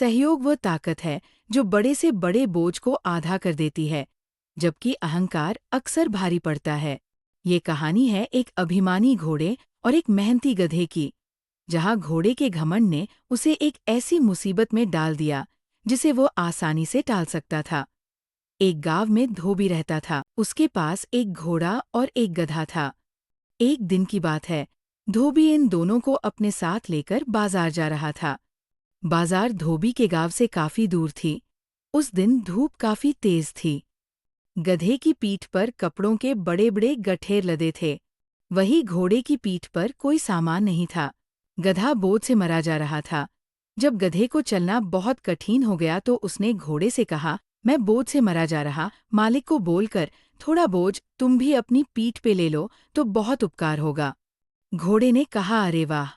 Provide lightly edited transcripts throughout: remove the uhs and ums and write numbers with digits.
सहयोग वो ताकत है जो बड़े से बड़े बोझ को आधा कर देती है, जबकि अहंकार अक्सर भारी पड़ता है। ये कहानी है एक अभिमानी घोड़े और एक मेहनती गधे की, जहाँ घोड़े के घमंड ने उसे एक ऐसी मुसीबत में डाल दिया जिसे वो आसानी से टाल सकता था। एक गांव में धोबी रहता था। उसके पास एक घोड़ा और एक गधा था। एक दिन की बात है, धोबी इन दोनों को अपने साथ लेकर बाजार जा रहा था। बाजार धोबी के गांव से काफी दूर थी। उस दिन धूप काफी तेज थी। गधे की पीठ पर कपड़ों के बड़े बड़े गठेर लदे थे। वही घोड़े की पीठ पर कोई सामान नहीं था। गधा बोझ से मरा जा रहा था। जब गधे को चलना बहुत कठिन हो गया तो उसने घोड़े से कहा, मैं बोझ से मरा जा रहा, मालिक को बोलकर थोड़ा बोझ तुम भी अपनी पीठ पे ले लो तो बहुत उपकार होगा। घोड़े ने कहा, अरे वाह,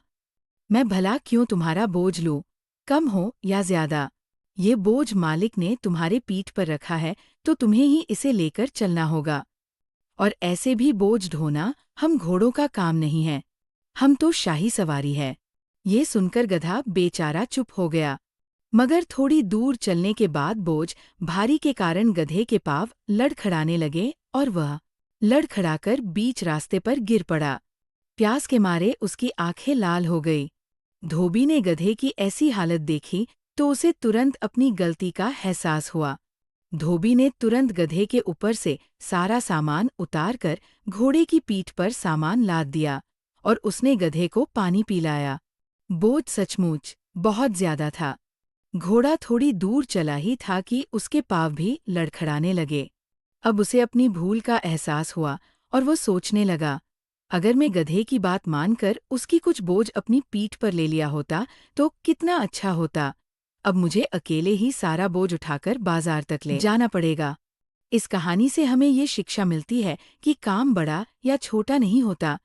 मैं भला क्यों तुम्हारा बोझ लूं, कम हो या ज्यादा, ये बोझ मालिक ने तुम्हारे पीठ पर रखा है तो तुम्हें ही इसे लेकर चलना होगा। और ऐसे भी बोझ ढोना हम घोड़ों का काम नहीं है, हम तो शाही सवारी है। ये सुनकर गधा बेचारा चुप हो गया। मगर थोड़ी दूर चलने के बाद बोझ भारी के कारण गधे के पाँव लड़खड़ाने लगे और वह लड़खड़ाकर बीच रास्ते पर गिर पड़ा। प्यास के मारे उसकी आंखें लाल हो गई। धोबी ने गधे की ऐसी हालत देखी तो उसे तुरंत अपनी गलती का एहसास हुआ। धोबी ने तुरंत गधे के ऊपर से सारा सामान उतारकर घोड़े की पीठ पर सामान लाद दिया और उसने गधे को पानी पिलाया। बोझ सचमुच बहुत ज्यादा था। घोड़ा थोड़ी दूर चला ही था कि उसके पाँव भी लड़खड़ाने लगे। अब उसे अपनी भूल का एहसास हुआ और वो सोचने लगा, अगर मैं गधे की बात मानकर उसकी कुछ बोझ अपनी पीठ पर ले लिया होता तो कितना अच्छा होता। अब मुझे अकेले ही सारा बोझ उठाकर बाजार तक ले जाना पड़ेगा। इस कहानी से हमें ये शिक्षा मिलती है कि काम बड़ा या छोटा नहीं होता,